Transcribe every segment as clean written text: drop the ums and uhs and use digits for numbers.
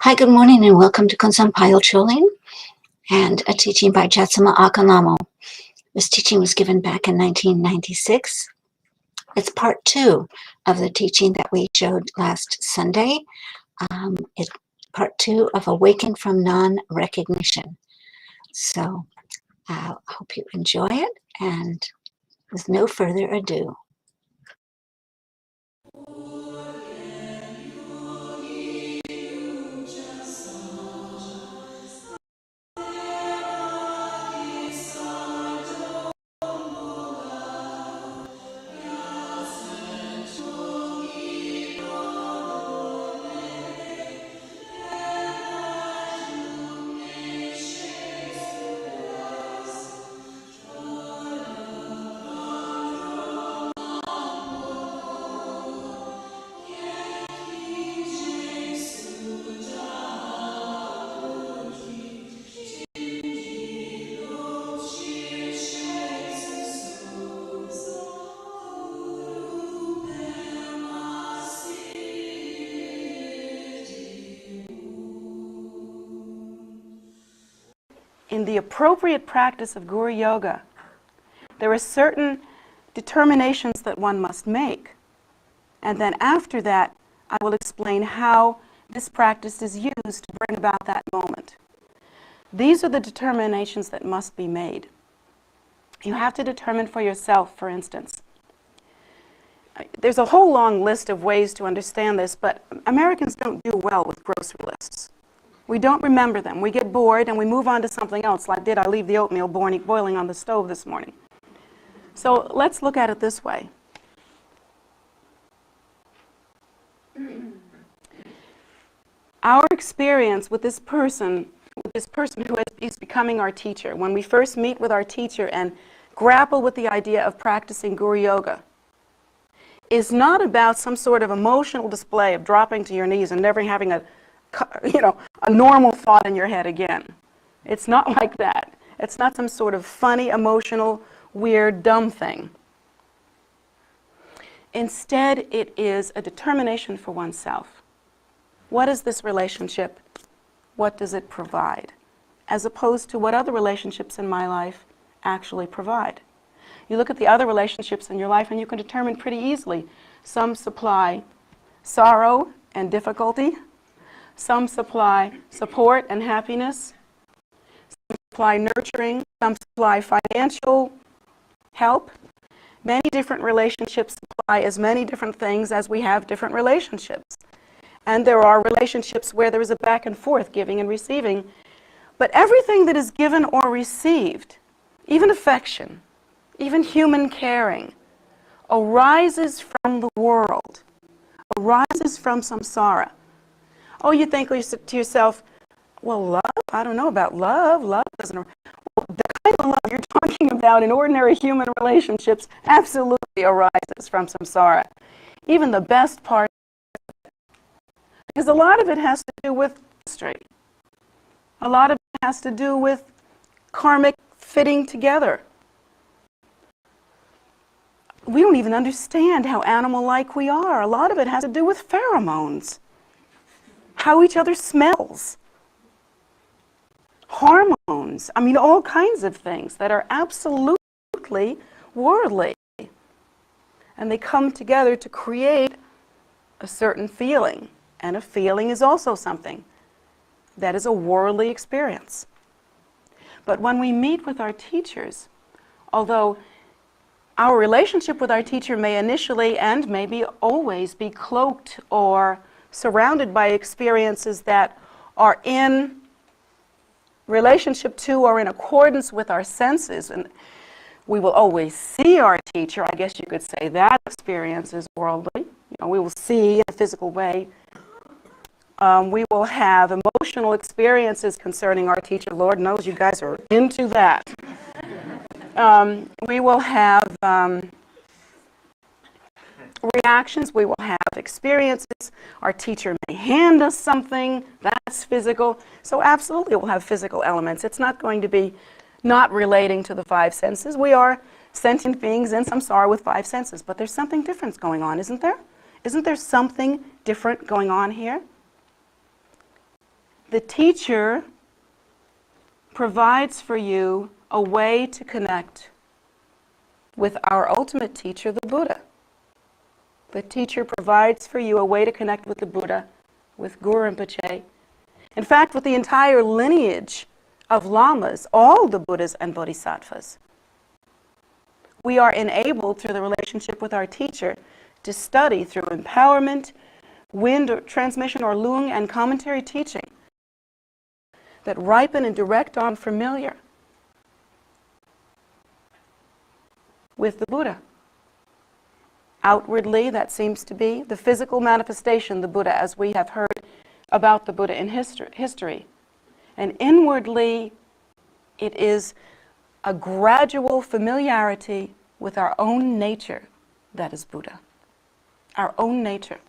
Hi, good morning, and welcome to Konsampai Choling and a teaching by Jetsunma Ahkon Lhamo. This teaching was given back in 1996. It's part 2 of the teaching that we showed last Sunday. It's part 2 of Awaken from Non-Recognition. So I hope you enjoy it, and with no further ado. In the appropriate practice of Guru Yoga, there are certain determinations that one must make. And then after that, I will explain how this practice is used to bring about that moment. These are the determinations that must be made. You have to determine for yourself, for instance. There's a whole long list of ways to understand this, but Americans don't do well with grocery lists. We don't remember them. We get bored and we move on to something else, like did I leave the oatmeal boiling on the stove this morning? So let's look at it this way. Our experience with this person who is becoming our teacher, when we first meet with our teacher and grapple with the idea of practicing Guru Yoga, is not about some sort of emotional display of dropping to your knees and never having a normal thought in your head again. It's not like that. It's not some sort of funny, emotional, weird, dumb thing. Instead, it is a determination for oneself. What is this relationship? What does it provide? As opposed to what other relationships in my life actually provide. You look at the other relationships in your life and you can determine pretty easily. Some supply sorrow and difficulty. Some supply support and happiness. Some supply nurturing. Some supply financial help. Many different relationships supply as many different things as we have different relationships. And there are relationships where there is a back and forth, giving and receiving. But everything that is given or received, even affection, even human caring, arises from the world, arises from samsara. Oh, you think to yourself, well, love? I don't know about love. Love doesn't. Well, the kind of love you're talking about in ordinary human relationships absolutely arises from samsara. Even the best part, because a lot of it has to do with history. A lot of it has to do with karmic fitting together. We don't even understand how animal-like we are. A lot of it has to do with pheromones. How each other smells, hormones, all kinds of things that are absolutely worldly. And they come together to create a certain feeling. And a feeling is also something that is a worldly experience. But when we meet with our teachers, although our relationship with our teacher may initially and maybe always be cloaked or surrounded by experiences that are in relationship to or in accordance with our senses. And we will always see our teacher. I guess you could say that experience is worldly. We will see in a physical way. We will have emotional experiences concerning our teacher. Lord knows you guys are into that. We will have reactions, we will have experiences. Our teacher may hand us something, that's physical. So absolutely we'll have physical elements. It's not going to be not relating to the five senses. We are sentient beings in samsara with five senses, but there's something different going on, isn't there? Isn't there something different going on here? The teacher provides for you a way to connect with our ultimate teacher, the Buddha. The teacher provides for you a way to connect with the Buddha, with Guru Rinpoche. In fact, with the entire lineage of lamas, all the Buddhas and Bodhisattvas. We are enabled through the relationship with our teacher to study through empowerment, wind or transmission or lung and commentary teaching that ripen and direct on familiar with the Buddha. Outwardly, that seems to be the physical manifestation, the Buddha, as we have heard about the Buddha in history. And inwardly, it is a gradual familiarity with our own nature that is Buddha. Our own nature.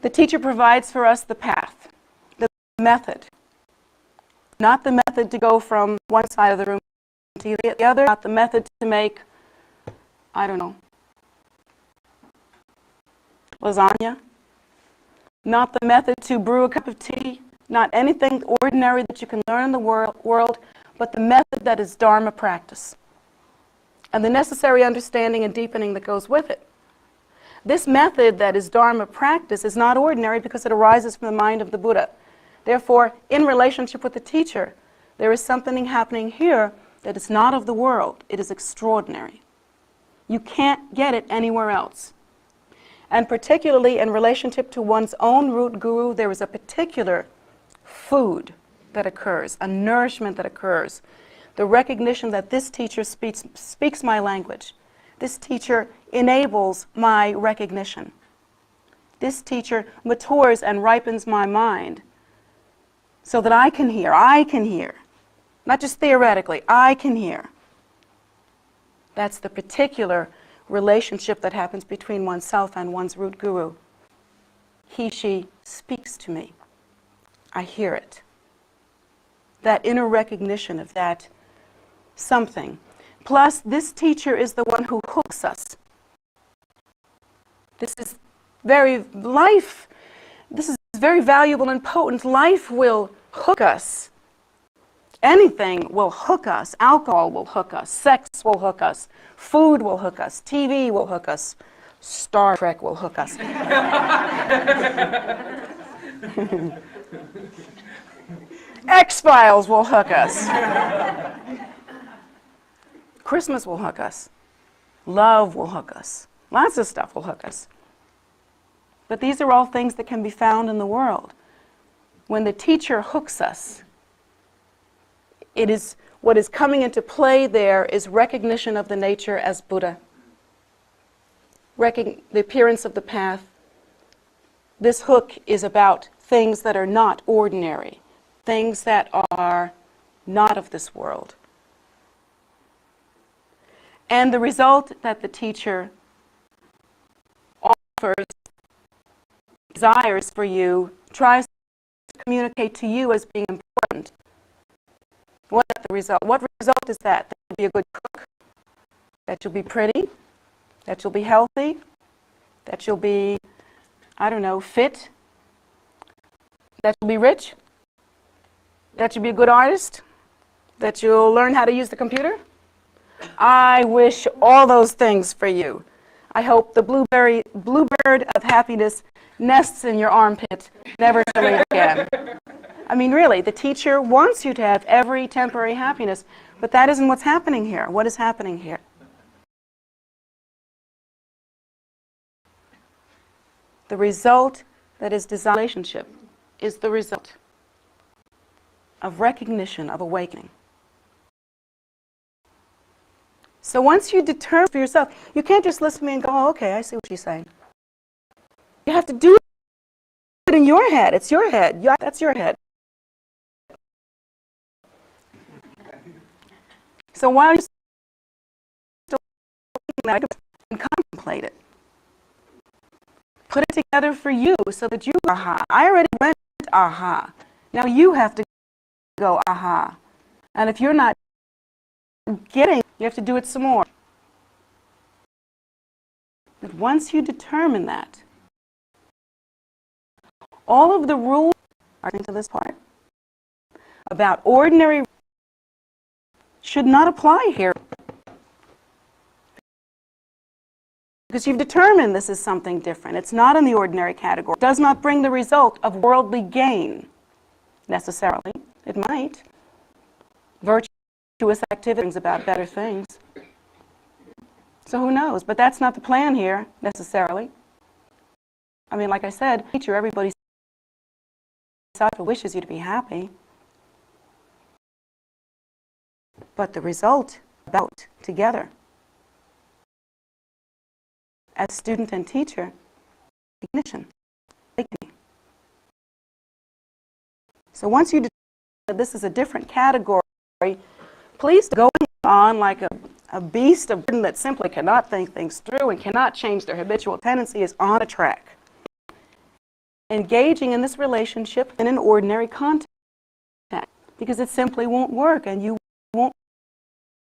The teacher provides for us the path, the method. Not the method to go from one side of the room to the other, not the method to make, I don't know, lasagna, not the method to brew a cup of tea, not anything ordinary that you can learn in the world, but the method that is Dharma practice and the necessary understanding and deepening that goes with it. This method that is Dharma practice is not ordinary because it arises from the mind of the Buddha. Therefore, in relationship with the teacher, there is something happening here that is not of the world. It is extraordinary. You can't get it anywhere else. And particularly in relationship to one's own root guru, there is a particular food that occurs, a nourishment that occurs, the recognition that this teacher speaks my language. This teacher enables my recognition. This teacher matures and ripens my mind so that I can hear, not just theoretically, I can hear. That's the particular relationship that happens between oneself and one's root guru. He, she speaks to me. I hear it. That inner recognition of that something. Plus, this teacher is the one who hooks us. This is very valuable and potent. Life will hook us. Anything will hook us. Alcohol will hook us. Sex will hook us. Food will hook us. TV will hook us. Star Trek will hook us. X-Files will hook us. Christmas will hook us. Love will hook us. Lots of stuff will hook us. But these are all things that can be found in the world. When the teacher hooks us, it is what is coming into play there is recognition of the nature as Buddha. The appearance of the path. This hook is about things that are not ordinary, things that are not of this world. And the result that the teacher offers, desires for you, tries to communicate to you as being important. What is the result? What result is that? That you'll be a good cook, that you'll be pretty, that you'll be healthy, that you'll be, I don't know, fit, that you'll be rich, that you'll be a good artist, that you'll learn how to use the computer. I wish all those things for you. I hope the bluebird of happiness nests in your armpit, never to leave again. I mean, really, the teacher wants you to have every temporary happiness, but that isn't what's happening here. What is happening here? The result that is desired relationship is the result of recognition, of awakening. So once you determine for yourself, you can't just listen to me and go, oh, okay, I see what she's saying. You have to do it in your head. It's your head. That's your head. So while you're still thinking that, and contemplate it. Put it together for you so that you aha. I already went aha. Now you have to go aha. And if you're not getting, you have to do it some more. But once you determine that, All of the rules are into this part about ordinary should not apply here. Because you've determined this is something different. It's not in the ordinary category. It does not bring the result of worldly gain, necessarily. It might. Virtuous activity brings about better things. So who knows? But that's not the plan here, necessarily. I mean, like I said, teacher, everybody wishes you to be happy. But the result, about together, as student and teacher, recognition. So once you determine that this is a different category, please go on like a beast of burden that simply cannot think things through and cannot change their habitual tendency is on a track. Engaging in this relationship in an ordinary context, because it simply won't work and you won't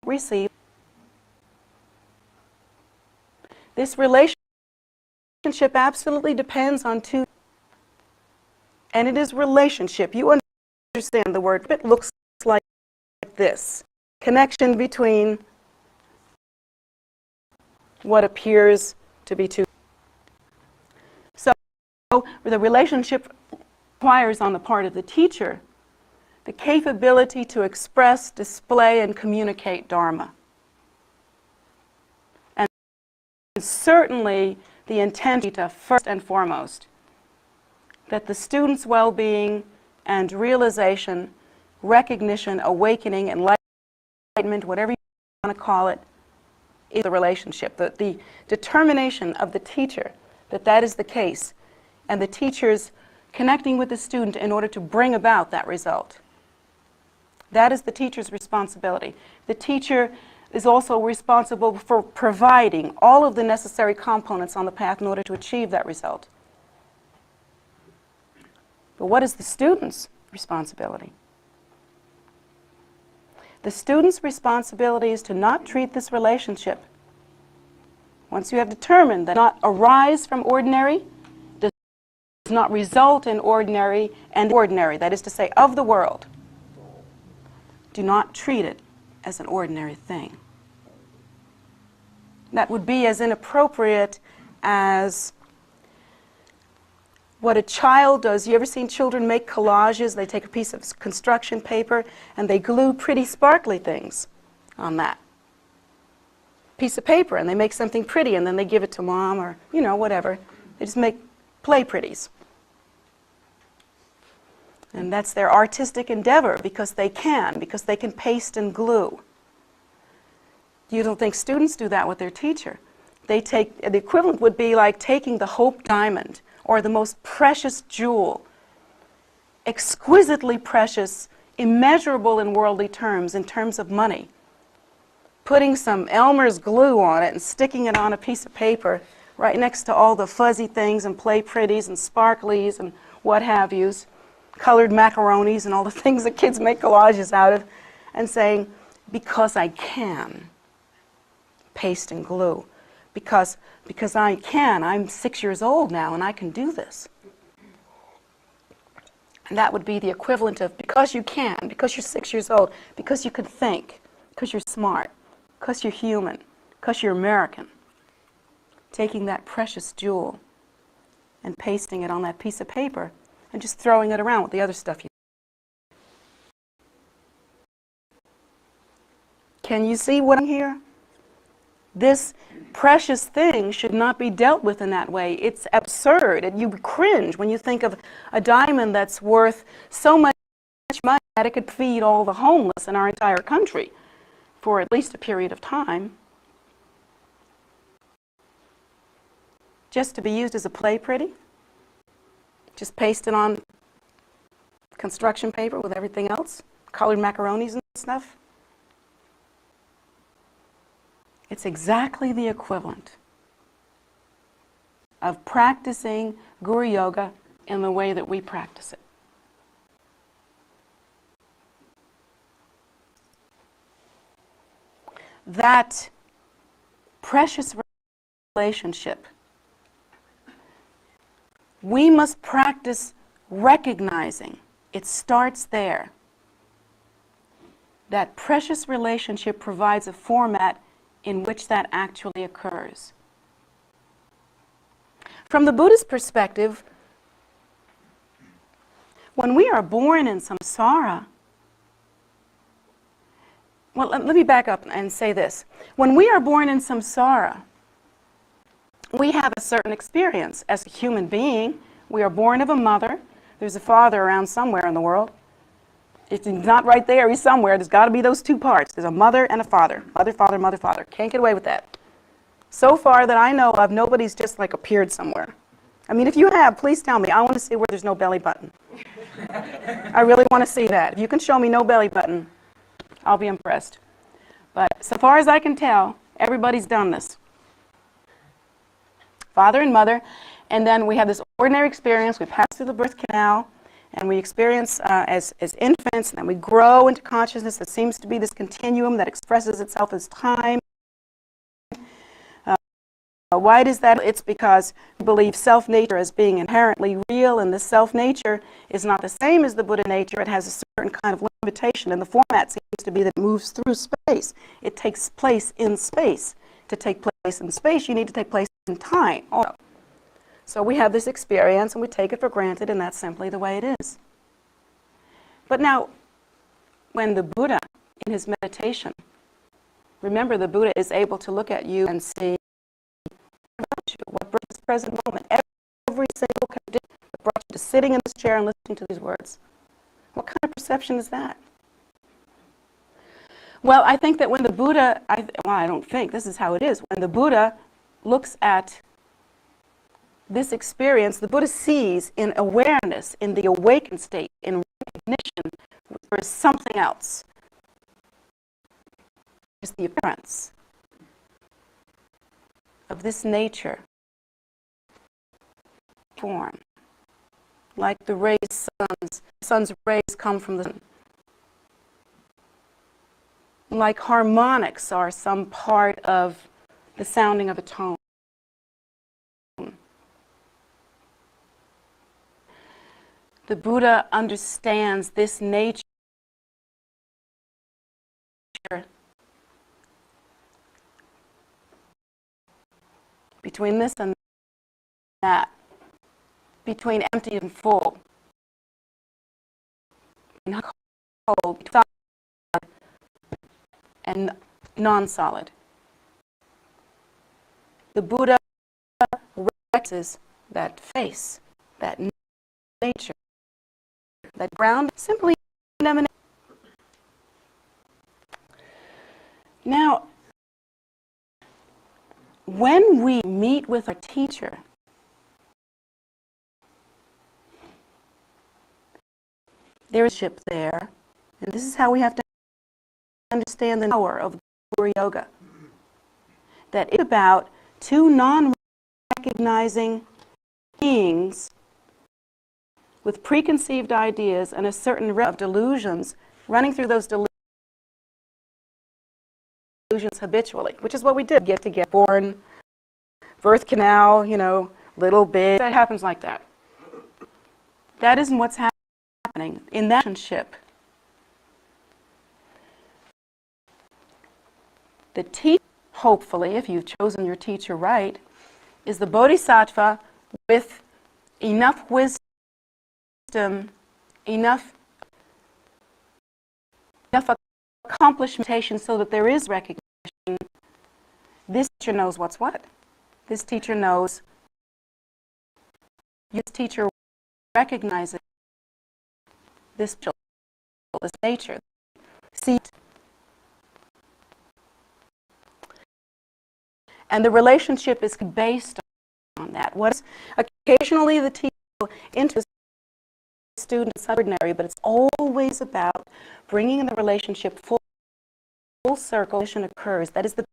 receive. This relationship absolutely depends on two, and it is relationship. You understand the word. It looks like this. Connection between what appears to be two. So the relationship requires on the part of the teacher the capability to express, display, and communicate Dharma. And certainly the intent to first and foremost that the student's well-being and realization, recognition, awakening, enlightenment, whatever you want to call it, is the relationship. The determination of the teacher that that is the case, and the teacher's connecting with the student in order to bring about that result. That is the teacher's responsibility. The teacher is also responsible for providing all of the necessary components on the path in order to achieve that result. But what is the student's responsibility? The student's responsibility is to not treat this relationship, once you have determined that not arise from ordinary, does not result in ordinary and ordinary, that is to say, of the world. Do not treat it as an ordinary thing. That would be as inappropriate as what a child does. You ever seen children make collages? They take a piece of construction paper and they glue pretty sparkly things on that piece of paper, and they make something pretty and then they give it to mom or, you know, whatever. They just make play pretties. And that's their artistic endeavor because they can paste and glue. You don't think students do that with their teacher. They take, the equivalent would be like taking the Hope diamond or the most precious jewel, exquisitely precious, immeasurable in worldly terms, in terms of money, putting some Elmer's glue on it and sticking it on a piece of paper right next to all the fuzzy things and play pretties and sparklies and what have yous, colored macaronis and all the things that kids make collages out of, and saying, because I can paste and glue, because I can, I'm 6 years old now and I can do this. And that would be the equivalent of because you can, because you're 6 years old, because you can think, because you're smart, because you're human, because you're American. Taking that precious jewel and pasting it on that piece of paper and just throwing it around with the other stuff. Can you see what I'm here? This precious thing should not be dealt with in that way. It's absurd, and you cringe when you think of a diamond that's worth so much money that it could feed all the homeless in our entire country for at least a period of time. Just to be used as a play pretty? Just pasted on construction paper with everything else? Colored macaronis and stuff? It's exactly the equivalent of practicing Guru Yoga in the way that we practice it. That precious relationship, we must practice recognizing, it starts there. That precious relationship provides a format in which that actually occurs. From the Buddhist perspective, when we are born in samsara, well, let me back up and say this. When we are born in samsara, we have a certain experience. As a human being, we are born of a mother. There's a father around somewhere in the world. If he's not right there, he's somewhere. There's got to be those two parts. There's a mother and a father. Mother, father, mother, father. Can't get away with that. So far that I know of, nobody's just like appeared somewhere. I mean, if you have, please tell me. I want to see where there's no belly button. I really want to see that. If you can show me no belly button, I'll be impressed. But so far as I can tell, everybody's done this. Father and mother, and then we have this ordinary experience. We pass through the birth canal, and we experience as infants, and then we grow into consciousness that seems to be this continuum that expresses itself as time. Why does that? It's because we believe self-nature as being inherently real, and the self-nature is not the same as the Buddha nature. It has a certain kind of limitation, and the format seems to be that it moves through space. It takes place in space. To take place in space, you need to take place in time. So we have this experience, and we take it for granted, and that's simply the way it is. But now, when the Buddha, in his meditation, remember the Buddha is able to look at you and see what brought this present moment, every single condition that brought you to sitting in this chair and listening to these words. What kind of perception is that? Well, I think that when the Buddha, I don't think, this is how it is, when the Buddha looks at this experience, the Buddha sees in awareness, in the awakened state, in recognition, there is something else. It's the appearance of this nature form, like the rays, sun's rays come from the sun. Like harmonics are some part of the sounding of a tone. The Buddha understands this nature between this and that, between empty and full, and cold, solid and non-solid. The Buddha recognizes that face, that nature, that ground, simply emanate. Now, when we meet with our teacher, there is ship there, and this is how we have to understand the power of Guru Yoga. That it's about two non-recognizing beings with preconceived ideas and a certain of delusions running through those delusions habitually, which is what we did. Get born, birth canal, little bit. That happens like that. That isn't what's happening in that relationship. The teacher, hopefully, if you've chosen your teacher right, is the bodhisattva with enough wisdom, enough accomplishment so that there is recognition. This teacher knows what's what. This teacher knows. This teacher recognizes this nature. See, and the relationship is based on that. Occasionally the teacher will interest students ordinary, but it's always about bringing the relationship full circle. Occurs. That is the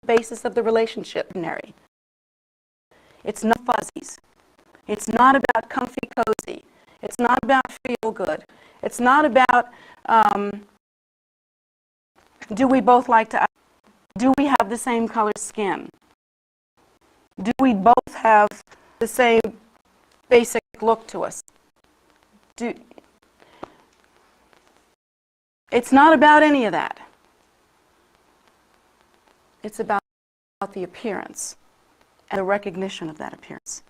basis of the relationship. Ordinary. It's not fuzzies. It's not about comfy cozy. It's not about feel good. It's not about do we both like to. Do we have the same color skin? Do we both have the same basic look to us? It's not about any of that. It's about the appearance and the recognition of that appearance.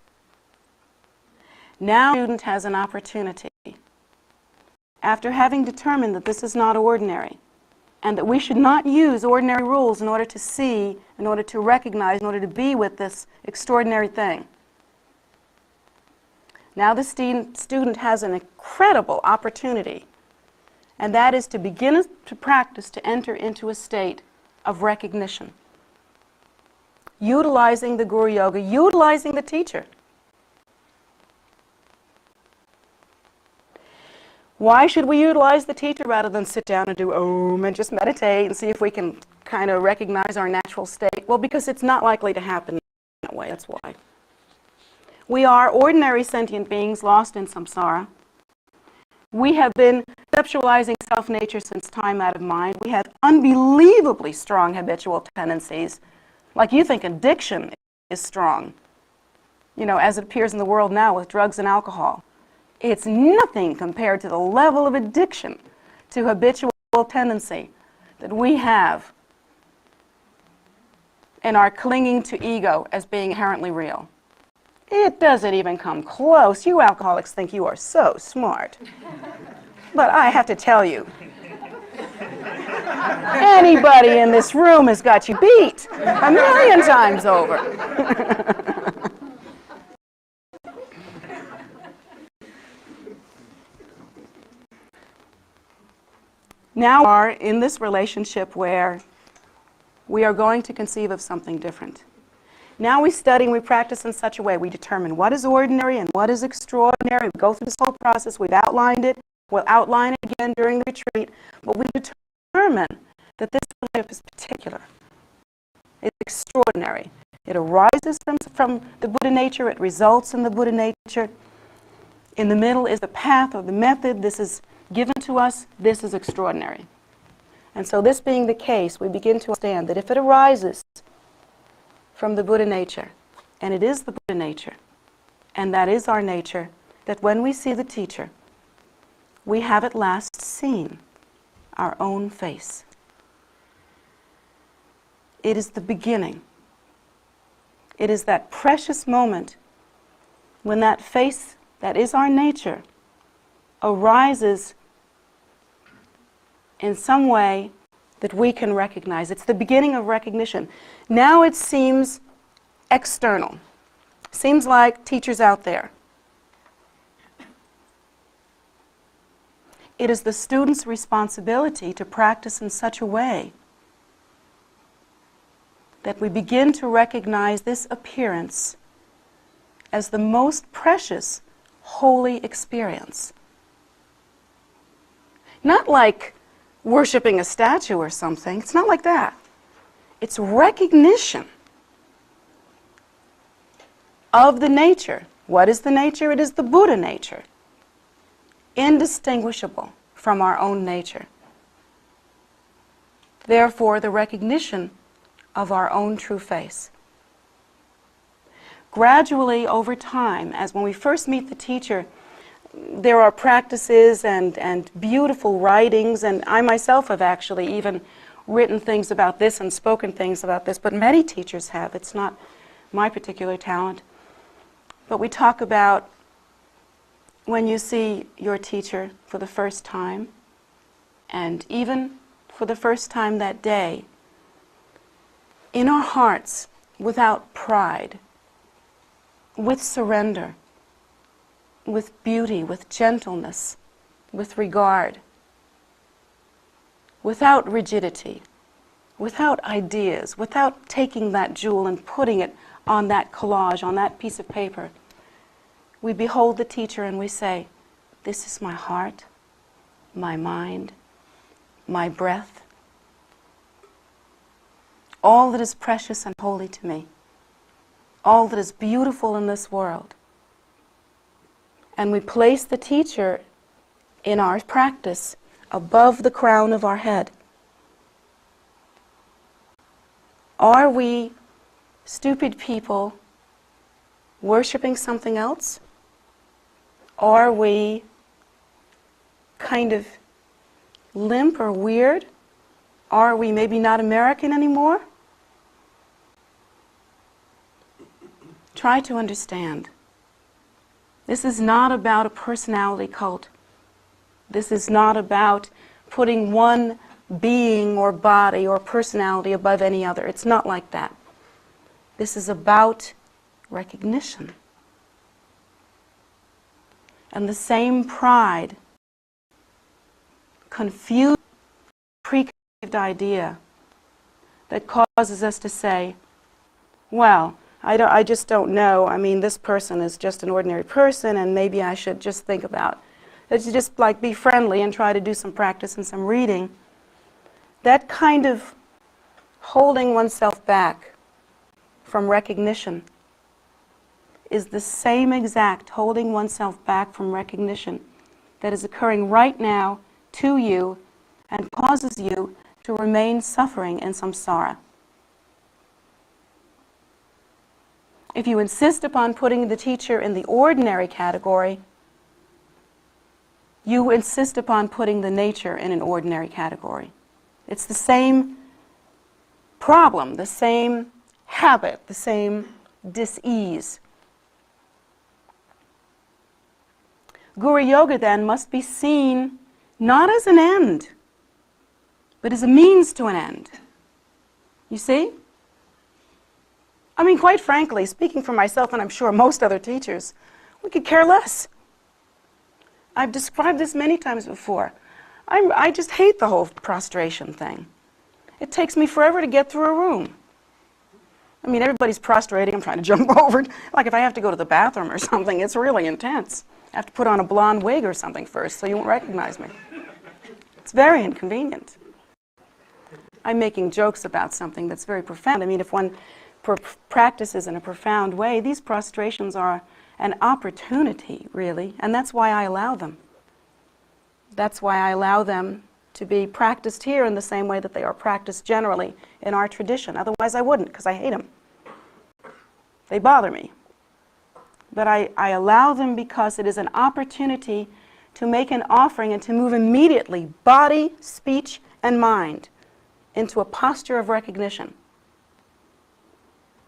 Now the student has an opportunity, after having determined that this is not ordinary, and that we should not use ordinary rules in order to see, in order to recognize, in order to be with this extraordinary thing. Now the student has an incredible opportunity, and that is to begin to practice to enter into a state of recognition, utilizing the Guru Yoga, utilizing the teacher. Why should we utilize the teacher rather than sit down and do Om and just meditate and see if we can kind of recognize our natural state? Well, because it's not likely to happen that way, that's why. We are ordinary sentient beings lost in samsara. We have been conceptualizing self-nature since time out of mind. We have unbelievably strong habitual tendencies. Like you think addiction is strong, you know, as it appears in the world now with drugs and alcohol. It's nothing compared to the level of addiction to habitual tendency that we have in our clinging to ego as being inherently real. It doesn't even come close. You alcoholics think you are so smart. But I have to tell you, anybody in this room has got you beat 1,000,000 times over. Now we are in this relationship where we are going to conceive of something different. Now we study and we practice in such a way. We determine what is ordinary and what is extraordinary. We go through this whole process. We've outlined it. We'll outline it again during the retreat. But we determine that this life is particular. It's extraordinary. It arises from the Buddha nature. It results in the Buddha nature. In the middle is the path or the method. This is given to us. This is extraordinary. And so this being the case, we begin to understand that if it arises from the Buddha nature, and it is the Buddha nature, and that is our nature, that when we see the teacher, we have at last seen our own face. It is the beginning. It is that precious moment when that face that is our nature arises in some way that we can recognize. It's the beginning of recognition. Now it seems external. Seems like teachers out there. It is the student's responsibility to practice in such a way that we begin to recognize this appearance as the most precious, holy experience. Not like worshiping a statue or something. It's not like that. It's recognition of the nature. What is the nature? It is the Buddha nature. Indistinguishable from our own nature. Therefore, the recognition of our own true face. Gradually, over time, as when we first meet the teacher, there are practices and beautiful writings, and I myself have actually even written things about this and spoken things about this, but many teachers have. It's not my particular talent. But we talk about when you see your teacher for the first time, and even for the first time that day, in our hearts, without pride, with surrender, with beauty, with gentleness, with regard, without rigidity, without ideas, without taking that jewel and putting it on that collage, on that piece of paper. We behold the teacher and we say, this is my heart, my mind, my breath, all that is precious and holy to me, all that is beautiful in this world. And we place the teacher in our practice above the crown of our head. Are we stupid people worshiping something else? Are we kind of limp or weird? Are we maybe not American anymore? Try to understand. This is not about a personality cult. This is not about putting one being or body or personality above any other. It's not like that. This is about recognition. And the same pride, confused, preconceived idea that causes us to say, well, I just don't know. I mean, this person is just an ordinary person, and maybe I should just think about it. Just like be friendly and try to do some practice and some reading. That kind of holding oneself back from recognition is the same exact holding oneself back from recognition that is occurring right now to you and causes you to remain suffering in samsara. If you insist upon putting the teacher in the ordinary category, you insist upon putting the nature in an ordinary category. It's the same problem, the same habit, the same dis-ease. Guru Yoga then must be seen not as an end, but as a means to an end. You see? I mean, quite frankly, speaking for myself, and I'm sure most other teachers, we could care less. I've described this many times before. I just hate the whole prostration thing. It takes me forever to get through a room. I mean, everybody's prostrating. I'm trying to jump over it. Like if I have to go to the bathroom or something, it's really intense. I have to put on a blonde wig or something first so you won't recognize me. It's very inconvenient. I'm making jokes about something that's very profound. I mean, if one practices in a profound way, these prostrations are an opportunity, really, and that's why I allow them. That's why I allow them to be practiced here in the same way that they are practiced generally in our tradition. Otherwise I wouldn't, because I hate them. They bother me. But I allow them because it is an opportunity to make an offering and to move immediately, body, speech, and mind, into a posture of recognition.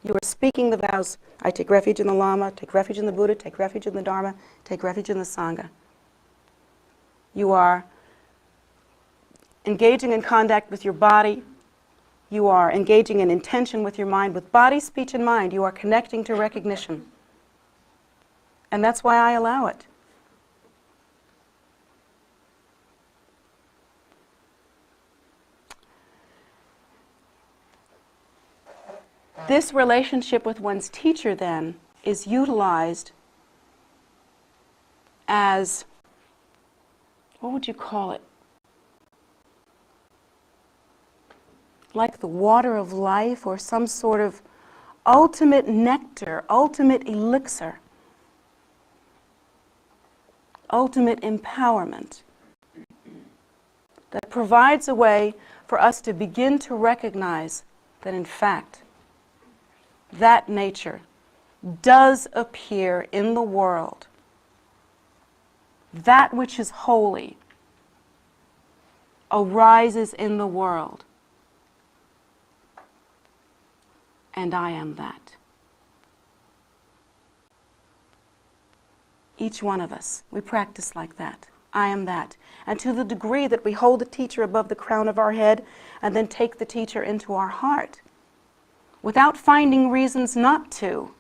You are speaking the vows, I take refuge in the Lhama, take refuge in the Buddha, take refuge in the Dharma, take refuge in the Sangha. You are engaging in contact with your body. You are engaging in intention with your mind. With body, speech, and mind, you are connecting to recognition. And that's why I allow it. This relationship with one's teacher, then, is utilized as, what would you call it? Like the water of life, or some sort of ultimate nectar, ultimate elixir, ultimate empowerment that provides a way for us to begin to recognize that, in fact, that nature does appear in the world. That which is holy arises in the world. And I am that. Each one of us, we practice like that. I am that. And to the degree that we hold the teacher above the crown of our head and then take the teacher into our heart, without finding reasons not to.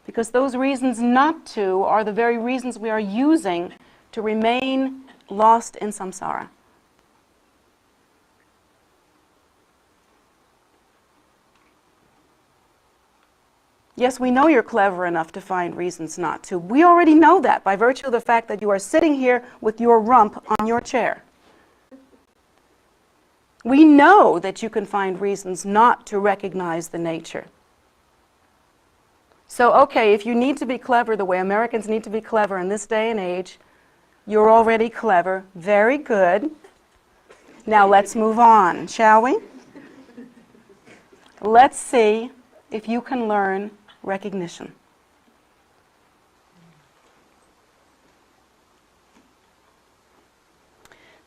Because those reasons not to are the very reasons we are using to remain lost in samsara. Yes, we know you're clever enough to find reasons not to. We already know that by virtue of the fact that you are sitting here with your rump on your chair. We know that you can find reasons not to recognize the nature. So, okay, if you need to be clever the way Americans need to be clever in this day and age, you're already clever. Very good. Now let's move on, shall we? Let's see if you can learn recognition.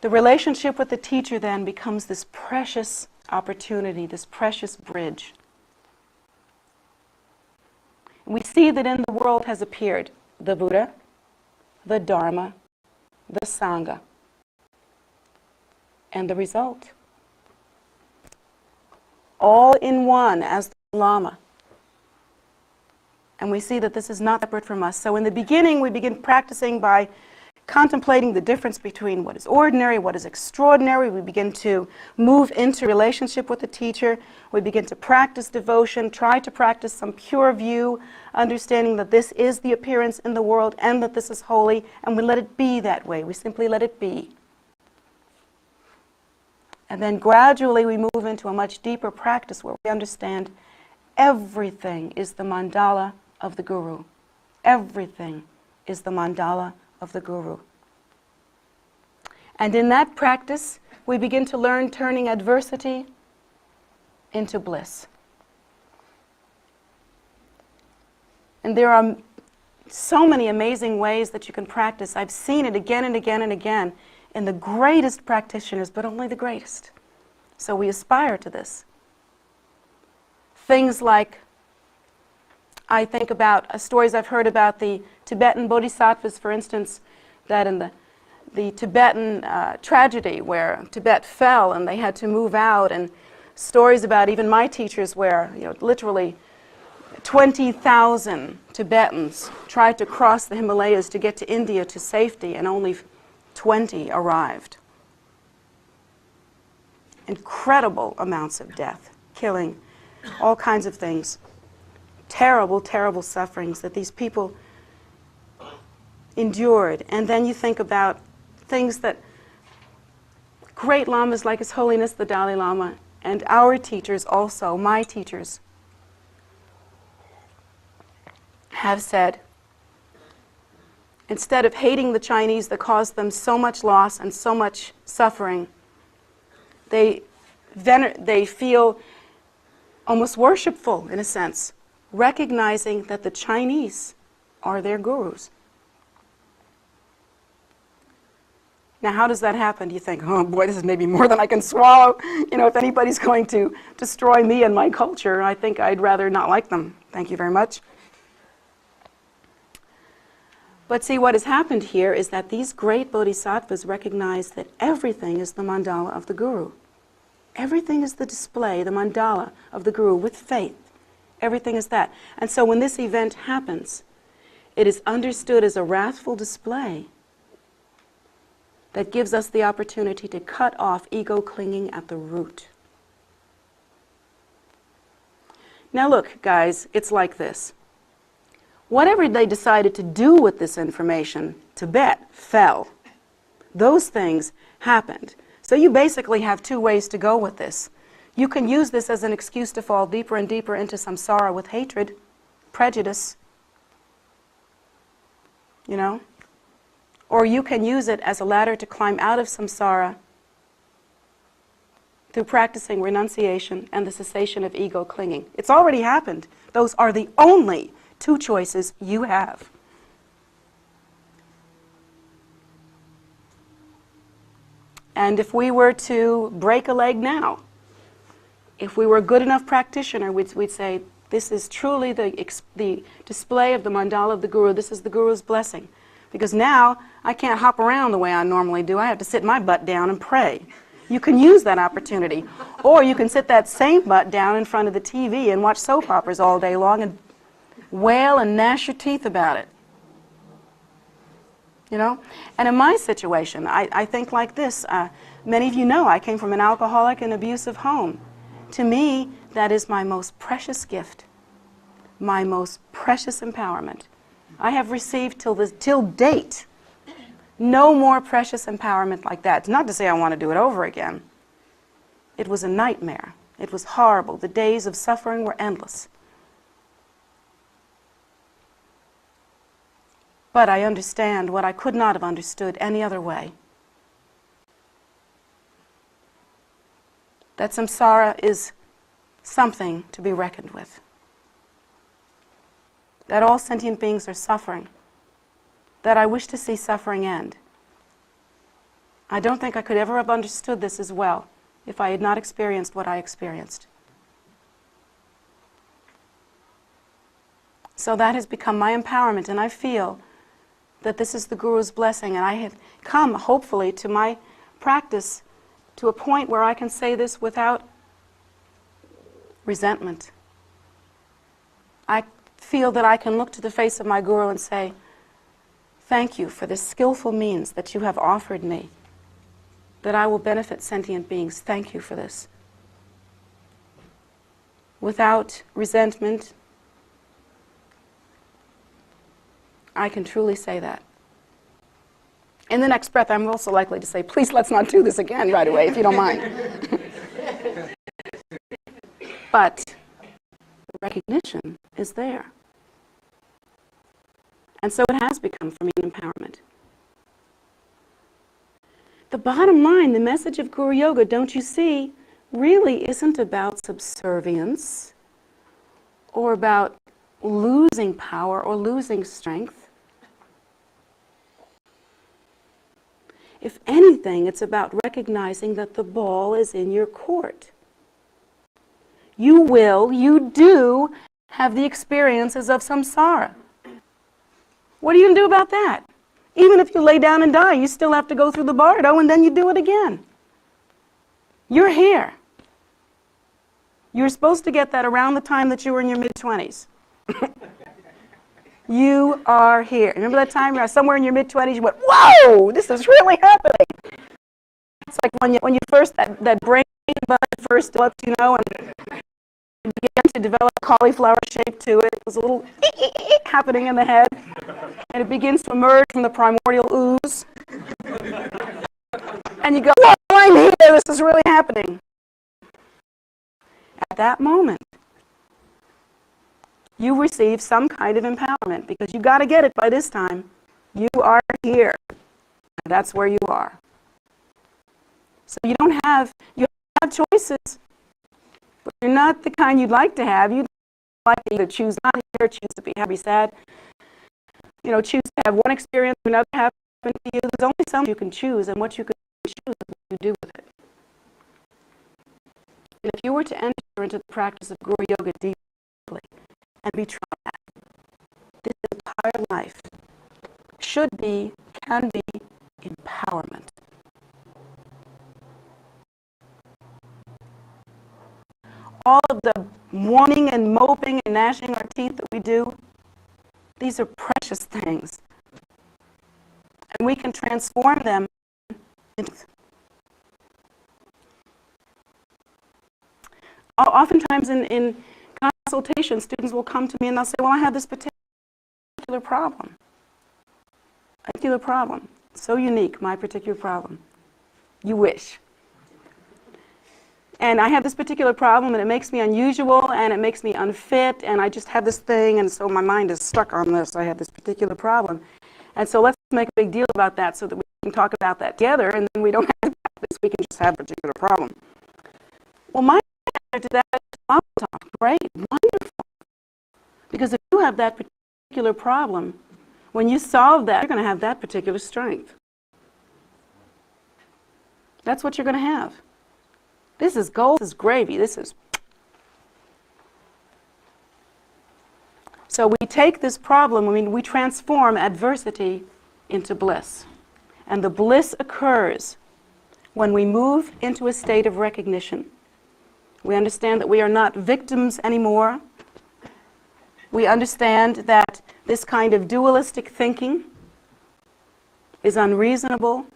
The relationship with the teacher then becomes this precious opportunity, this precious bridge. We see that in the world has appeared the Buddha, the Dharma, the Sangha, and the result. All in one as the Lhama. And we see that this is not separate from us. So in the beginning, we begin practicing by contemplating the difference between what is ordinary, what is extraordinary. We begin to move into relationship with the teacher. We begin to practice devotion, try to practice some pure view, understanding that this is the appearance in the world and that this is holy, and we let it be that way. We simply let it be. And then gradually we move into a much deeper practice where we understand everything is the mandala of the Guru. Everything is the mandala of the Guru. And in that practice, we begin to learn turning adversity into bliss. And there are so many amazing ways that you can practice. I've seen it again and again and again in the greatest practitioners, but only the greatest. So we aspire to this. Things like, I think about stories I've heard about the Tibetan bodhisattvas, for instance, that in the Tibetan tragedy where Tibet fell and they had to move out, and stories about even my teachers where, literally 20,000 Tibetans tried to cross the Himalayas to get to India to safety, and only 20 arrived. Incredible amounts of death, killing, all kinds of things. Terrible, terrible sufferings that these people endured. And then you think about things that great lamas like His Holiness the Dalai Lama and our teachers also, my teachers, have said, instead of hating the Chinese that caused them so much loss and so much suffering, they feel almost worshipful in a sense, recognizing that the Chinese are their gurus. Now, how does that happen? Do you think, oh boy, this is maybe more than I can swallow? If anybody's going to destroy me and my culture, I think I'd rather not like them. Thank you very much. But see, what has happened here is that these great bodhisattvas recognize that everything is the mandala of the Guru. Everything is the display, the mandala of the Guru with faith. Everything is that. And so when this event happens, it is understood as a wrathful display that gives us the opportunity to cut off ego clinging at the root. Now look, guys, it's like this. Whatever they decided to do with this information, Tibet fell. Those things happened. So you basically have two ways to go with this. You can use this as an excuse to fall deeper and deeper into samsara with hatred, prejudice, or you can use it as a ladder to climb out of samsara through practicing renunciation and the cessation of ego clinging. It's already happened. Those are the only two choices you have. And if we were to break a leg now, if we were a good enough practitioner, we'd say, this is truly the display of the mandala of the Guru. This is the Guru's blessing. Because now I can't hop around the way I normally do. I have to sit my butt down and pray. You can use that opportunity. Or you can sit that same butt down in front of the TV and watch soap operas all day long and wail and gnash your teeth about it. And in my situation, I think like this. Many of you know I came from an alcoholic and abusive home. To me, that is my most precious gift, my most precious empowerment. I have received till date no more precious empowerment like that. It's not to say I want to do it over again. It was a nightmare. It was horrible. The days of suffering were endless. But I understand what I could not have understood any other way. That samsara is something to be reckoned with. That all sentient beings are suffering. That I wish to see suffering end. I don't think I could ever have understood this as well if I had not experienced what I experienced. So that has become my empowerment, and I feel that this is the Guru's blessing, and I have come, hopefully, to my practice to a point where I can say this without resentment. I feel that I can look to the face of my Guru and say, thank you for this skillful means that you have offered me, that I will benefit sentient beings. Thank you for this. Without resentment, I can truly say that. In the next breath, I'm also likely to say, please let's not do this again right away, if you don't mind. But the recognition is there. And so it has become for me an empowerment. The bottom line, the message of Guru Yoga, don't you see, really isn't about subservience or about losing power or losing strength. If anything, it's about recognizing that the ball is in your court. You do have the experiences of samsara. What are you going to do about that? Even if you lay down and die, you still have to go through the bardo and then you do it again. You're here. You were supposed to get that around the time that you were in your mid-20s. You are here. Remember that time you were somewhere in your mid-20s, you went, whoa, this is really happening. It's like when you first, that brain bud first develops, and you began to develop cauliflower shape to it. There's a little happening in the head, and it begins to emerge from the primordial ooze. And you go, whoa, I'm here, this is really happening. At that moment, you receive some kind of empowerment because you got to get it by this time. You are here. And that's where you are. So you have choices, but you're not the kind you'd like to have. You'd like to either choose not here, choose to be happy, sad. Choose to have one experience, another happen to you. There's only some you can choose, and what you can choose is what you do with it. And if you were to enter into the practice of Guru Yoga deeply, and be tried, this entire life should be, can be, empowerment. All of the mourning and moping and gnashing our teeth that we do, these are precious things. And we can transform them into... Oftentimes in consultation, students will come to me and they'll say, well, I have this particular problem. A particular problem. So unique, my particular problem. You wish. And I have this particular problem, and it makes me unusual, and it makes me unfit, and I just have this thing, and so my mind is stuck on this. I have this particular problem. And so let's make a big deal about that so that we can talk about that together, and then we don't have this. We can just have a particular problem. Well, my answer to that is, well, great, wonderful. Because if you have that particular problem, when you solve that, you're going to have that particular strength. That's what you're going to have. This is gold, this is gravy, this is... So we take this problem, we transform adversity into bliss. And the bliss occurs when we move into a state of recognition. We understand that we are not victims anymore. We understand that this kind of dualistic thinking is unreasonable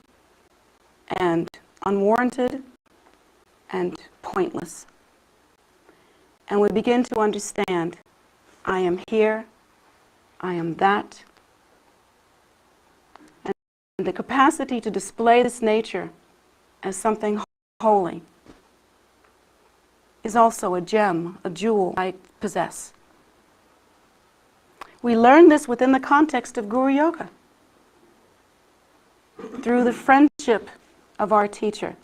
and unwarranted and pointless. And we begin to understand, I am here, I am that. And the capacity to display this nature as something holy is also a gem, a jewel I possess. We learn this within the context of Guru Yoga, through the friendship of our teacher,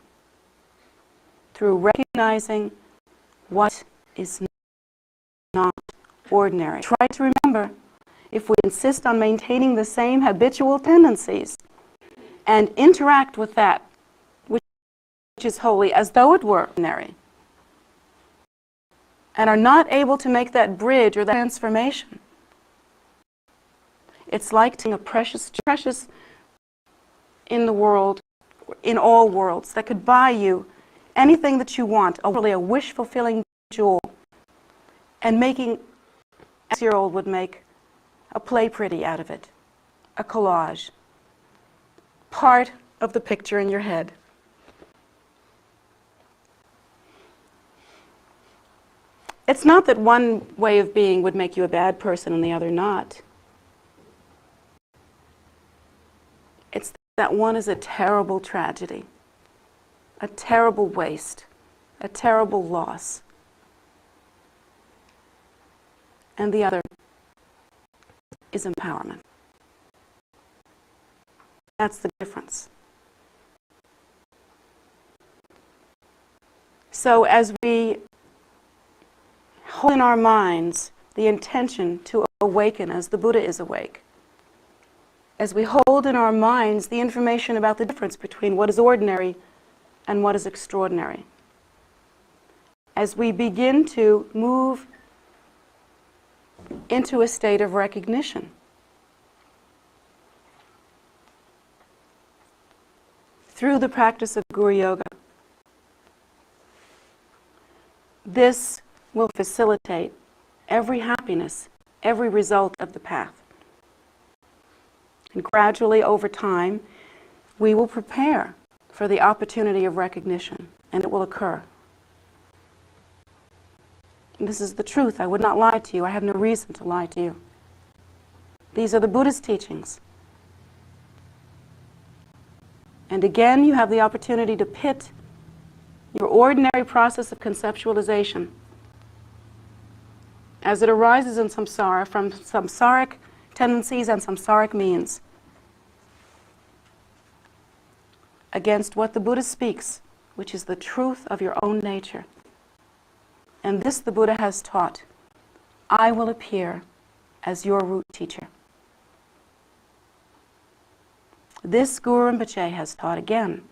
through recognizing what is not ordinary. Try to remember, if we insist on maintaining the same habitual tendencies and interact with that is holy as though it were ordinary, and are not able to make that bridge or that transformation. It's like taking a precious in the world, in all worlds, that could buy you anything that you want, really a wish-fulfilling jewel, and making, a 6-year-old would make, a play pretty out of it, a collage, part of the picture in your head. It's not that one way of being would make you a bad person and the other not. It's that one is a terrible tragedy, a terrible waste, a terrible loss, and the other is empowerment. That's the difference. So as we hold in our minds the intention to awaken as the Buddha is awake, as we hold in our minds the information about the difference between what is ordinary and what is extraordinary, as we begin to move into a state of recognition, through the practice of Guru Yoga, this will facilitate every happiness, every result of the path. And gradually, over time, we will prepare for the opportunity of recognition, and it will occur. And this is the truth. I would not lie to you. I have no reason to lie to you. These are the Buddha's teachings. And again, you have the opportunity to pit your ordinary process of conceptualization as it arises in samsara from samsaric tendencies and samsaric means against what the Buddha speaks, which is the truth of your own nature. And this the Buddha has taught. I will appear as your root teacher. This Guru Rinpoche has taught again.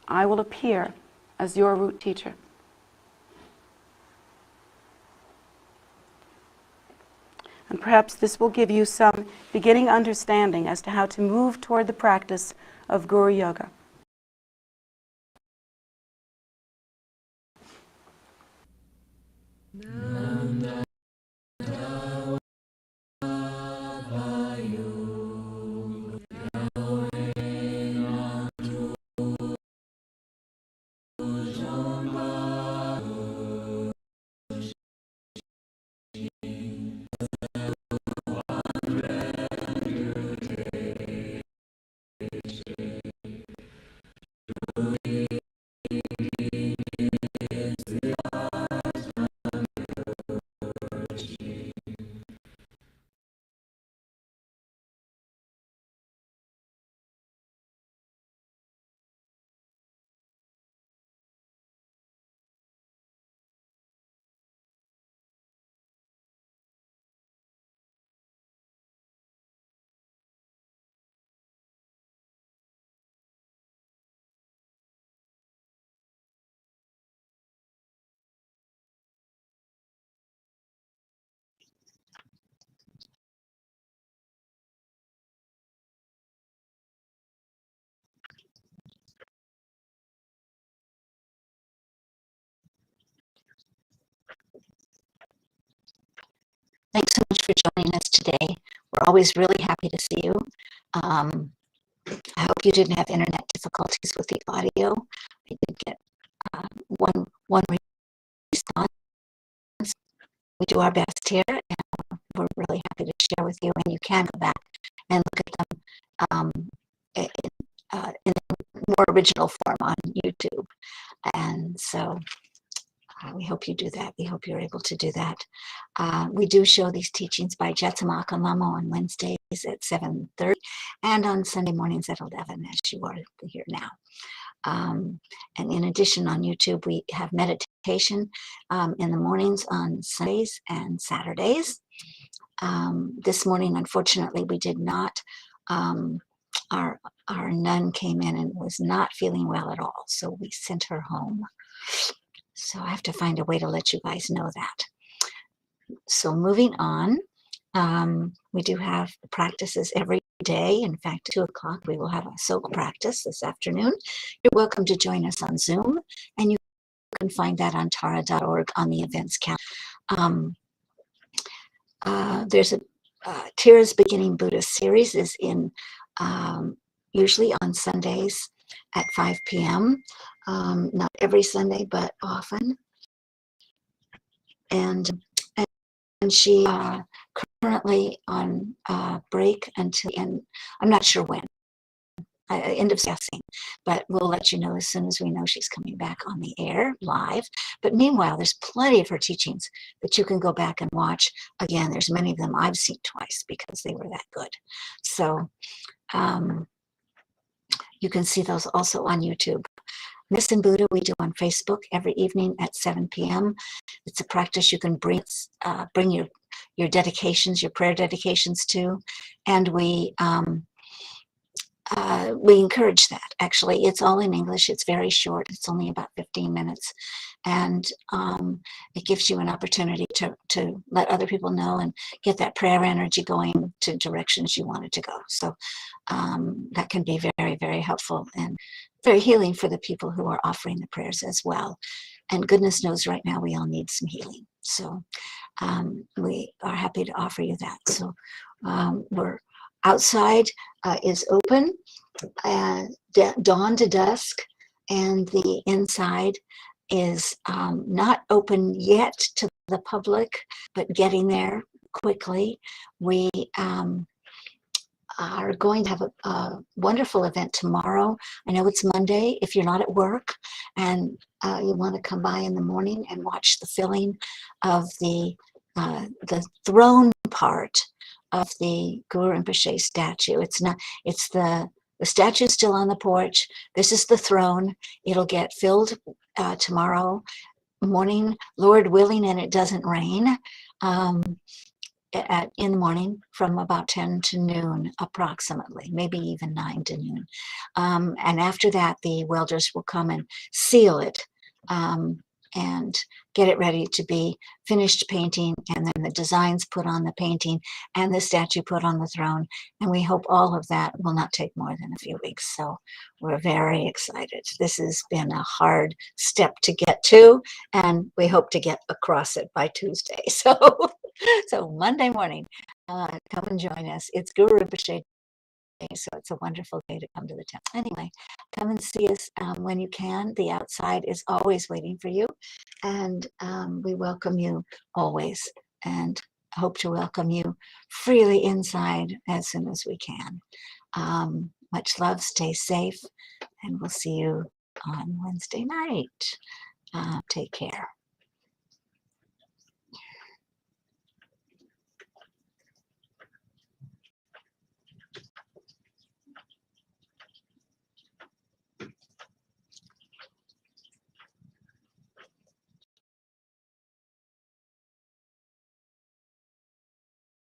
I will appear as your root teacher. And perhaps this will give you some beginning understanding as to how to move toward the practice of Guru Yoga. Thanks so much for joining us today. We're always really happy to see you. I hope you didn't have internet difficulties with the audio. I did get one response. We do our best here, and we're really happy to share with you. And you can go back and look at them in a more original form on YouTube. And so we hope you do that. We hope you're able to do that. We do show these teachings by Jetsunma Ahkon Lhamo on Wednesdays at 7:30 and on Sunday mornings at 11, as you are here now. And in addition, on YouTube, we have meditation in the mornings on Sundays and Saturdays. This morning, unfortunately, we did not our nun came in and was not feeling well at all, so we sent her home. So I have to find a way to let you guys know that. So moving on, we do have practices every day. In fact, at 2 o'clock, we will have a soak practice this afternoon. You're welcome to join us on Zoom, and you can find that on tara.org on the events calendar. There's a Tara's Beginning Buddhist series is in usually on Sundays at 5 p.m. Not every Sunday, but often. And she currently on break until end. I'm not sure when. End of guessing, but we'll let you know as soon as we know she's coming back on the air live. But meanwhile, there's plenty of her teachings that you can go back and watch. Again, there's many of them I've seen twice because they were that good. So you can see those also on YouTube. Missing Buddha we do on Facebook every evening at 7 p.m. It's a practice you can bring your dedications, your prayer dedications to, and we encourage that. Actually, it's all in English. It's very short. It's only about 15 minutes. And it gives you an opportunity to let other people know and get that prayer energy going to directions you want it to go. So that can be very, very helpful and very healing for the people who are offering the prayers as well. And goodness knows right now we all need some healing. So we are happy to offer you that. So we're outside is open dawn to dusk, and the inside is not open yet to the public, but getting there quickly. We are going to have a wonderful event tomorrow. I know it's Monday. If you're not at work and you want to come by in the morning and watch the filling of the throne part of the Guru Rinpoche statue. The statue's still on the porch. This is the throne. It'll get filled tomorrow morning, Lord willing, and it doesn't rain, in the morning from about 10 to noon approximately, maybe even 9 to noon. And after that, the welders will come and seal it and get it ready to be finished painting, and then the designs put on the painting and the statue put on the throne. And we hope all of that will not take more than a few weeks. So we're very excited. This has been a hard step to get to, and we hope to get across it by Tuesday. So Monday morning, come and join us. It's Guru Rinpoche Day, so it's a wonderful day to come to the temple. Anyway, come and see us when you can. The outside is always waiting for you, and we welcome you always, and hope to welcome you freely inside as soon as we can. Much love, stay safe, and we'll see you on Wednesday night. Take care.